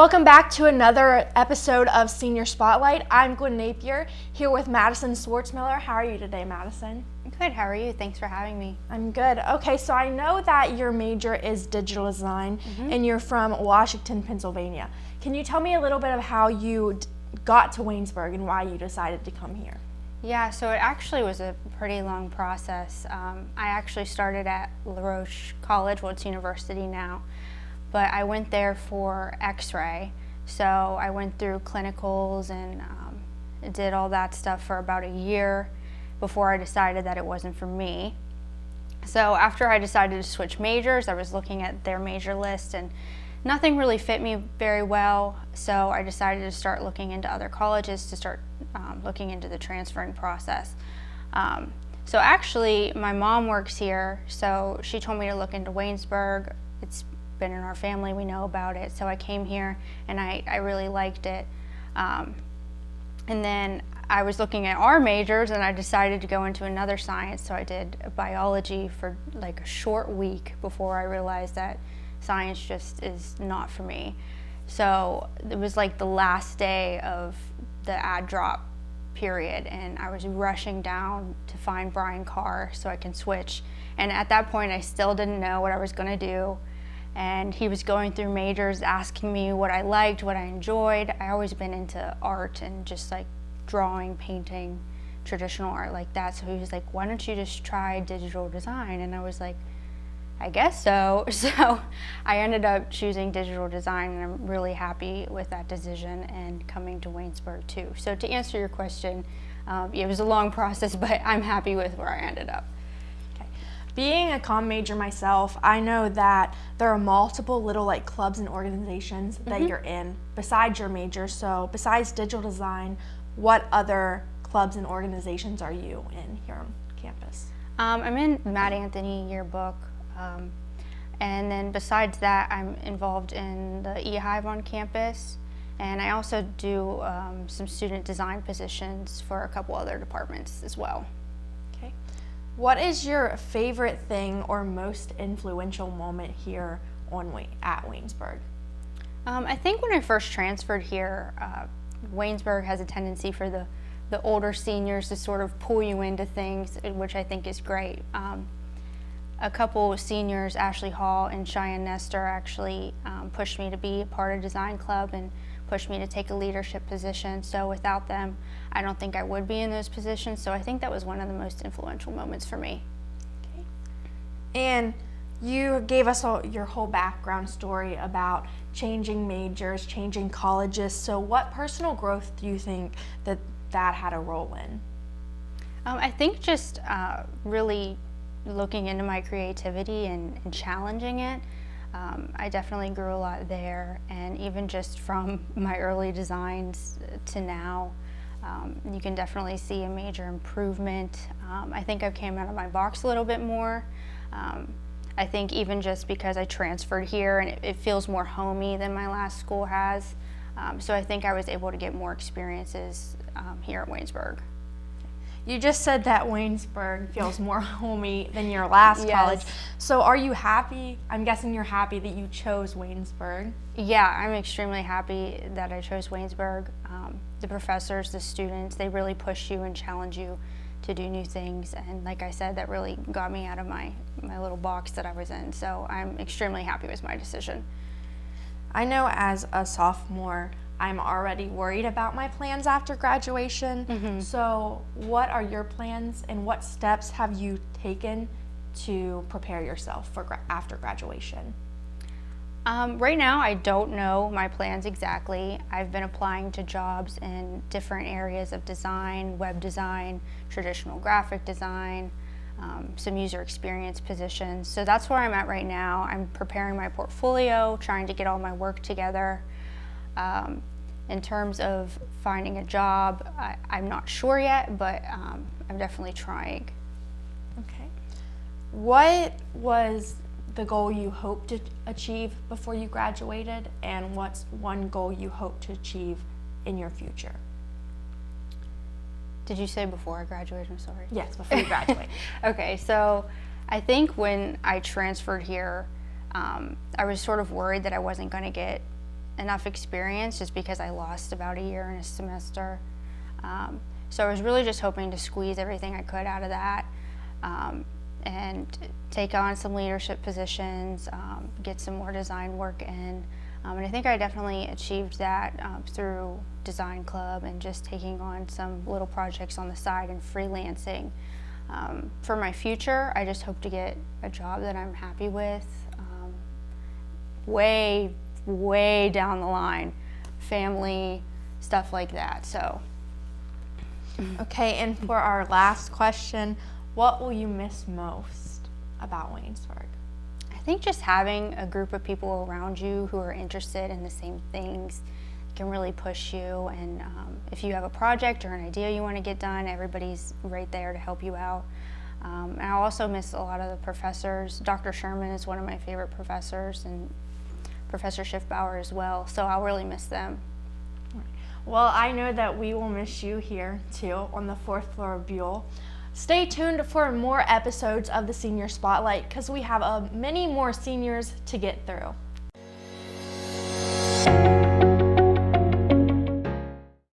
Welcome back to another episode of Senior Spotlight. I'm Gwen Napier, here with Madison Swartzmiller. How are you today, Madison? Good, how are you? Thanks for having me. I'm good. Okay, so I know that your major is digital design and you're from Washington, Pennsylvania. Can you tell me a little bit of how you got to Waynesburg and why you decided to come here? Yeah, so it actually was a pretty long process. I actually started at La Roche College, well, it's university now, but I went there for X-ray. So I went through clinicals and did all that stuff for about a year before I decided that it wasn't for me. So after I decided to switch majors, I was looking at their major list and nothing really fit me very well. So I decided to start looking into other colleges to start looking into the transferring process. So actually, my mom works here, so she told me to look into Waynesburg. It's been in our family, we know about it. So I came here and I really liked it. And then I was looking at our majors and I decided to go into another science. So I did biology for like a short week before I realized that science just is not for me. So it was like the last day of the ad drop period and I was rushing down to find Brian Carr so I can switch. And at that point I still didn't know what I was going to do. And he was going through majors asking me what I liked, what I enjoyed. I always been into art and just like drawing, painting, traditional art like that. So he was like, why don't you just try digital design? And I was like, I guess so. So I ended up choosing digital design and I'm really happy with that decision and coming to Waynesburg too. So to answer your question, it was a long process, but I'm happy with where I ended up. Being a comm major myself, I know that there are multiple little like clubs and organizations that you're in besides your major. So besides digital design, what other clubs and organizations are you in here on campus? I'm in Mad Anthony yearbook. And then besides that, I'm involved in the eHive on campus. And I also do some student design positions for a couple other departments as well. Okay. What is your favorite thing or most influential moment here at Waynesburg? I think when I first transferred here, Waynesburg has a tendency for the older seniors to sort of pull you into things, which I think is great. A couple seniors, Ashley Hall and Cheyenne Nestor, actually pushed me to be a part of Design Club and pushed me to take a leadership position. So without them, I don't think I would be in those positions. So I think that was one of the most influential moments for me. Okay. And you gave us your whole background story about changing majors, changing colleges. So what personal growth do you think that had a role in? I think just really looking into my creativity and challenging it. I definitely grew a lot there, and even just from my early designs to now, you can definitely see a major improvement. I think I came out of my box a little bit more. I think even just because I transferred here and it feels more homey than my last school has. So I think I was able to get more experiences here at Waynesburg. You just said that Waynesburg feels more homey than your last college. So are you happy? I'm guessing you're happy that you chose Waynesburg. Yeah, I'm extremely happy that I chose Waynesburg. The professors, the students, they really push you and challenge you to do new things. And like I said, that really got me out of my little box that I was in. So I'm extremely happy with my decision. I know as a sophomore, I'm already worried about my plans after graduation. So what are your plans and what steps have you taken to prepare yourself for after graduation? Right now, I don't know my plans exactly. I've been applying to jobs in different areas of design, web design, traditional graphic design, some user experience positions. So that's where I'm at right now. I'm preparing my portfolio, trying to get all my work together. In terms of finding a job, I'm not sure yet, but I'm definitely trying. Okay. What was the goal you hoped to achieve before you graduated, and what's one goal you hope to achieve in your future? Did you say before I graduated? I'm sorry. Yes, before you graduate. Okay, so I think when I transferred here, I was sort of worried that I wasn't going to get enough experience just because I lost about a year in a semester. So I was really just hoping to squeeze everything I could out of that, and take on some leadership positions, get some more design work in. And I think I definitely achieved that through Design Club and just taking on some little projects on the side and freelancing. For my future, I just hope to get a job that I'm happy with, way down the line, family, stuff like that. So. Okay, and for our last question, what will you miss most about Waynesburg? I think just having a group of people around you who are interested in the same things can really push you, and if you have a project or an idea you want to get done, everybody's right there to help you out. And I also miss a lot of the professors. Dr. Sherman is one of my favorite professors, and Professor Schiffbauer as well, so I'll really miss them. Well, I know that we will miss you here too on the 4th floor of Buell. Stay tuned for more episodes of the Senior Spotlight because we have many more seniors to get through.